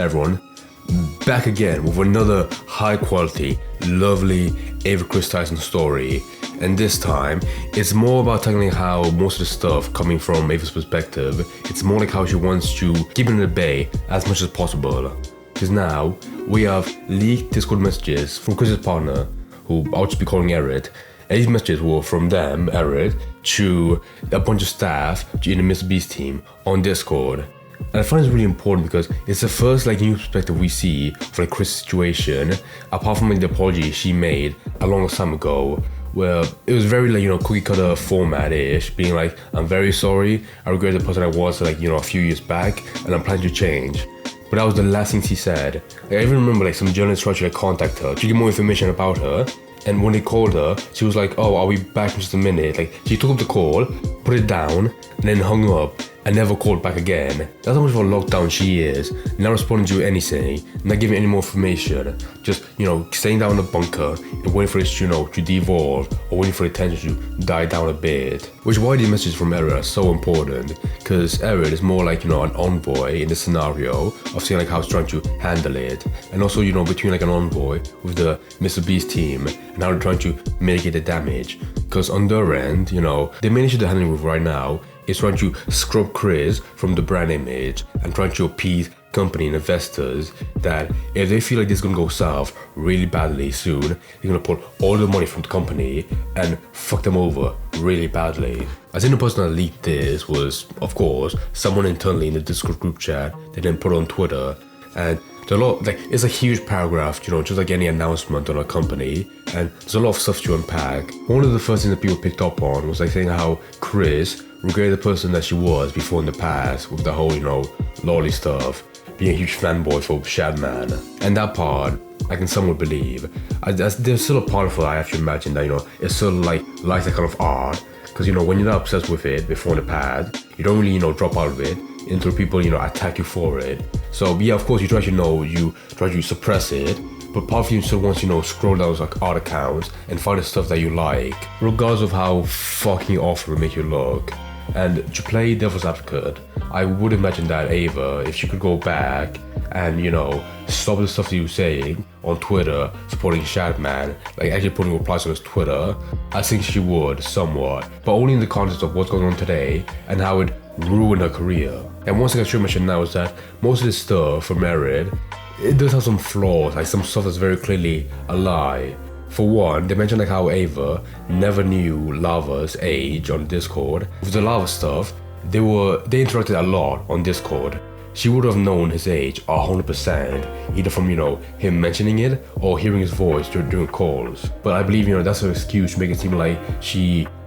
Everyone, back again with another high quality, lovely Kris Tyson story. And this time, it's more about tackling how most of the stuff coming from Ava's perspective, it's more like how she wants to keep it at bay as much as possible. Because now, we have leaked Discord messages from Kris's partner, who I'll just be calling Erit. And these messages were from them, Erit, to a bunch of staff in the Mr. Beast team on Discord. And I find it's really important because it's the first new perspective we see for Kris' situation, apart from the apology she made a long time ago, where it was very cookie cutter format-ish, being like, I'm very sorry, I regret the person I was a few years back, and I'm planning to change. But that was the last thing she said. I even remember some journalists tried to contact her to get more information about her. And when they called her, she was like, oh, I'll be back in just a minute. She took up the call, put it down, and then hung up and never called back again. That's how much of a lockdown she is. Not responding to anything, not giving any more information. Just, staying down in the bunker and waiting for this, to devolve or waiting for the tension to die down a bit. Which is why these messages from Erit are so important. Because Erit is more like, an envoy in the scenario of seeing how she's trying to handle it. And also, between an envoy with the Mr. Beast team and how they're trying to mitigate the damage. Because on their end, the main issue they're handling with right now is trying to scrub Kris from the brand image and trying to appease company and investors that if they feel like this is gonna go south really badly soon, they're gonna pull all the money from the company and fuck them over really badly. I think the person that leaked this was, of course, someone internally in the Discord group chat they then put on Twitter. And there's a lot, it's a huge paragraph, just like any announcement on a company, and there's a lot of stuff to unpack. One of the first things that people picked up on was saying how Kris regretted the person that she was before in the past with the whole, lolly stuff, being a huge fanboy for Shadman. And that part, I can somewhat believe. There's still a part of her I have to imagine that, it's sort of likes that kind of art, because, when you're not obsessed with it before in the past, you don't really, drop out of it until people, attack you for it. So, yeah, of course, you try to suppress it, but part of you still wants, scroll down those art accounts and find the stuff that you like, regardless of how fucking awful it make you look. And to play devil's advocate, I would imagine that Ava, if she could go back and, stop the stuff that you were saying on Twitter, supporting Shadman, actually putting replies on his Twitter, I think she would, somewhat. But only in the context of what's going on today and how it ruined her career. And one thing I should mention now is that most of this stuff from Erit, it does have some flaws, some stuff that's very clearly a lie. For one, they mentioned how Ava never knew Lava's age on Discord. With the Lava stuff, they interacted a lot on Discord. She would have known his age 100%, either from, him mentioning it or hearing his voice during calls. But I believe, that's her excuse to make it seem like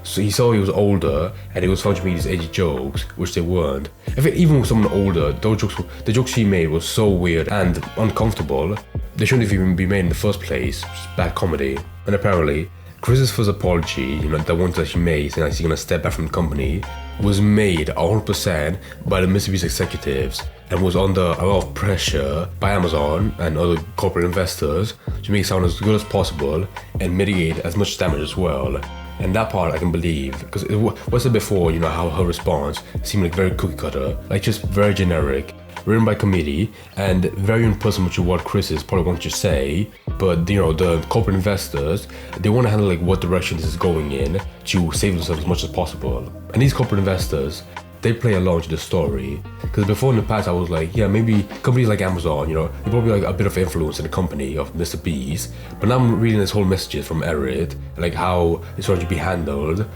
so he saw he was older and he was fun to make these edgy jokes, which they weren't. In fact, even with someone older, the jokes she made was so weird and uncomfortable, they shouldn't even be made in the first place, just bad comedy. And apparently, Kris's first apology, the one that she made saying she's gonna step back from the company, was made 100% by the Mr. Beast executives and was under a lot of pressure by Amazon and other corporate investors to make it sound as good as possible and mitigate as much damage as well. And that part I can believe, because what I said before, how her response seemed very cookie cutter, just very generic, written by committee, and very impersonal to what Kris is probably wants to say. But the corporate investors, they want to handle what direction this is going in to save themselves as much as possible. And these corporate investors, they play along to the story. Because before in the past I was yeah, maybe companies like Amazon, they probably a bit of influence in the company of Mr. Beast. But now I'm reading this whole messages from Erit, how it's going to be handled.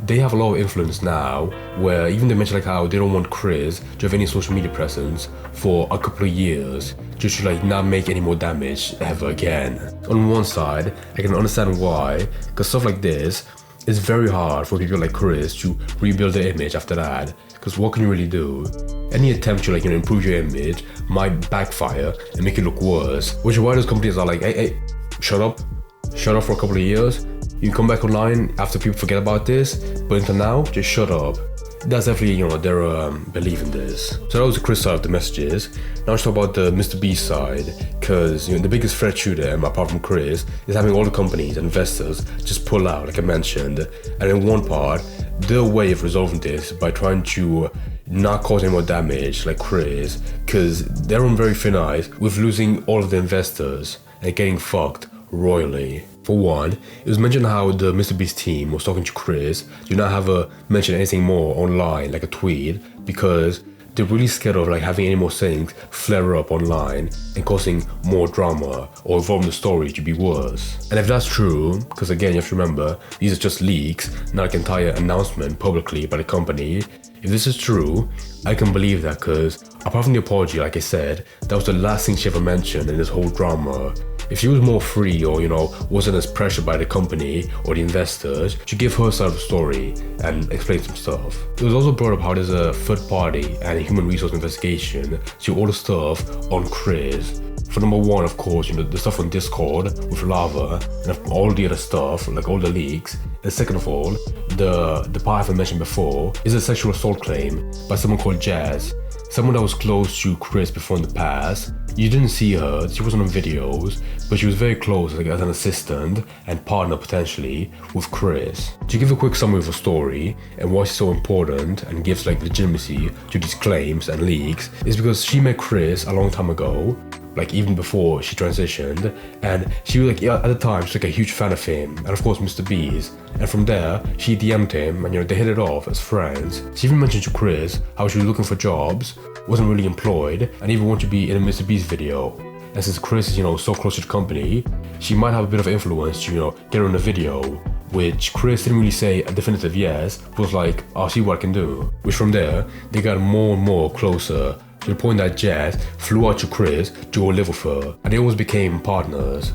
They have a lot of influence now, where even they mention how they don't want Kris to have any social media presence for a couple of years, just to not make any more damage ever again. On one side, I can understand why, because stuff like this is very hard for people like Kris to rebuild their image after that. Because what can you really do? Any attempt to improve your image might backfire and make it look worse. Which is why those companies are hey, shut up for a couple of years. You can come back online after people forget about this, but until now, just shut up. That's definitely, their belief in this. So that was the Kris side of the messages. Now let's talk about the Mr. Beast side, because the biggest threat to them, apart from Kris, is having all the companies and investors just pull out, like I mentioned. And in one part, their way of resolving this by trying to not cause any more damage like Kris, because they're on very thin ice with losing all of the investors and getting fucked royally. For one, it was mentioned how the MrBeast team was talking to Kris, do not have her mention anything more online like a tweet, because they're really scared of like having any more things flare up online and causing more drama or evolving the story to be worse. And if that's true, because again you have to remember, these are just leaks, not like an entire announcement publicly by the company. If this is true, I can believe that, because apart from the apology, like I said, that was the last thing she ever mentioned in this whole drama. If she was more free or, wasn't as pressured by the company or the investors, she'd give her side of the story and explain some stuff. It was also brought up how there's a third party and a human resource investigation to all the stuff on Kris. For number one, of course, the stuff on Discord with Lava and all the other stuff, like all the leaks. And second of all, the part I mentioned before is a sexual assault claim by someone called Jazz, someone that was close to Kris before in the past. You didn't see her, she wasn't on videos, but she was very close as an assistant and partner potentially with Kris. To give a quick summary of the story and why she's so important and gives like legitimacy to these claims and leaks is because she met Kris a long time ago, like even before she transitioned, and she was like, at the time she was like a huge fan of him and of course MrBeast, and from there she DM'd him and they hit it off as friends. She even mentioned to Kris how she was looking for jobs, wasn't really employed, and even wanted to be in a MrBeast video. And since Kris is so close to the company, she might have a bit of influence to get her in the video, which Kris didn't really say a definitive yes, but was like, I'll see what I can do. Which from there, they got more and more closer, to the point that Jazz flew out to Kris to go live with her, and they almost became partners.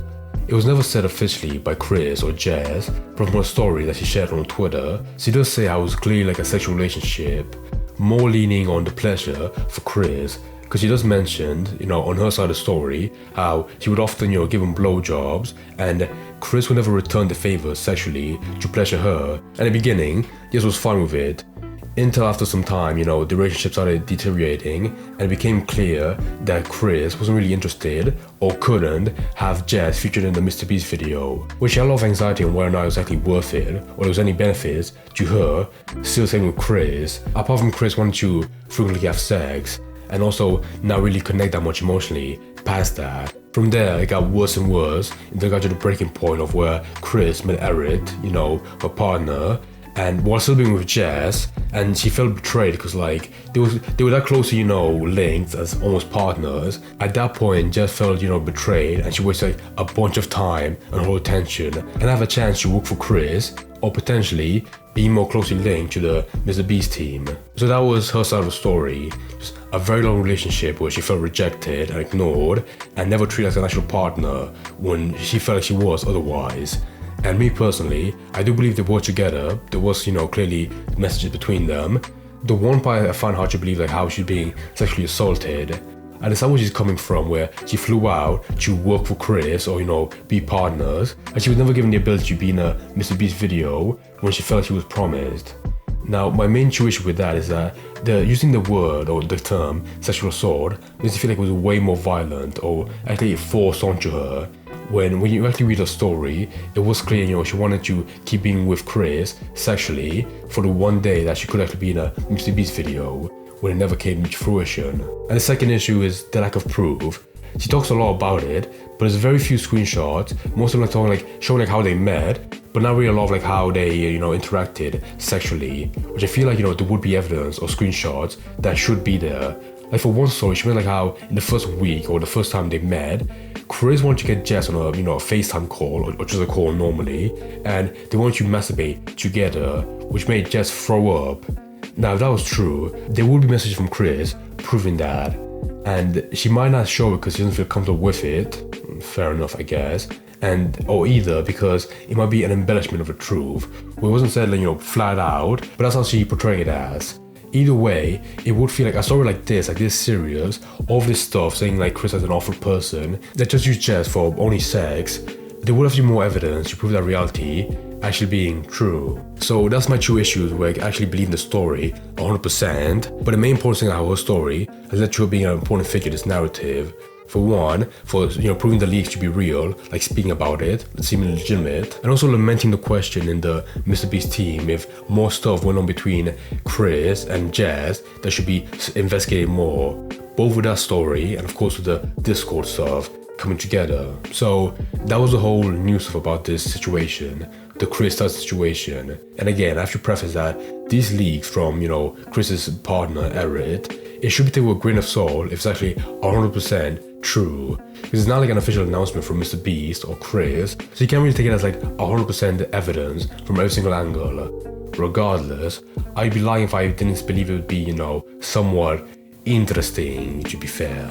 It was never said officially by Kris or Jazz, but from a story that she shared on Twitter, she does say how it was clearly like a sexual relationship, more leaning on the pleasure for Kris, because she does mention, on her side of the story, how she would often, give him blowjobs, and Kris would never return the favor sexually to pleasure her. And in the beginning, Jazz was fine with it, until after some time, the relationship started deteriorating and it became clear that Kris wasn't really interested or couldn't have Jazz featured in the MrBeast video, which had a lot of anxiety on whether or not it was actually worth it or there was any benefits to her still staying with Kris, apart from Kris wanting to frequently have sex and also not really connect that much emotionally past that. From there, it got worse and worse until it got to the breaking point of where Kris met Eric, her partner, and while still being with Jazz, and she felt betrayed because they were that close to linked as almost partners. At that point, Jazz felt betrayed, and she wasted a bunch of time and her attention and have a chance to work for Kris or potentially be more closely linked to the MrBeast team. So that was her side of the story. Just a very long relationship where she felt rejected and ignored and never treated as an actual partner when she felt like she was otherwise. And me personally, I do believe they were together. There was, clearly messages between them. The one part I found hard to believe, how she's being sexually assaulted. I understand where she's coming from, where she flew out to work for Kris or, be partners, and she was never given the ability to be in a MrBeast video when she felt she was promised. Now, my main issue with that is that using the word or the term sexual assault makes me feel like it was way more violent or actually forced onto her. When you actually read her story, it was clear, she wanted to keep being with Kris sexually for the one day that she could actually be in a MrBeast video, when it never came to fruition. And the second issue is the lack of proof. She talks a lot about it, but there's very few screenshots, most of them showing how they met, but not really a lot of how they, interacted sexually, which I feel like, there would be evidence or screenshots that should be there. Like for one story, she meant how in the first week or the first time they met, Kris wanted to get Jess on a a FaceTime call or just a call normally, and they wanted to masturbate together, which made Jess throw up. Now if that was true, there would be messages from Kris proving that, and she might not show it because she doesn't feel comfortable with it. Fair enough, I guess. Or either because it might be an embellishment of the truth, where it wasn't said flat out, but that's how she portrayed it as. Either way, it would feel like a story like this serious, all of this stuff saying Kris is an awful person that just used Jess for only sex, there would have to be more evidence to prove that reality actually being true. So that's my two issues where I actually believe the story 100%, but the main important thing about her story has led to her being an important figure in this narrative. For one, for proving the leaks to be real, like speaking about it, seeming legitimate, and also lamenting the question in the Mr. Beast team if more stuff went on between Kris and Jazz that should be investigated more. Both with that story and of course with the Discord stuff coming together. So that was the whole news stuff about this situation, the Kris Tyson situation. And again, I have to preface that these leaks from, Kris's partner, Eric, it should be taken with a grain of salt if it's actually 100% true. Because it's not like an official announcement from Mr. Beast or Kris, so you can't really take it as like 100% evidence from every single angle. Regardless, I'd be lying if I didn't believe it would be, somewhat interesting, to be fair.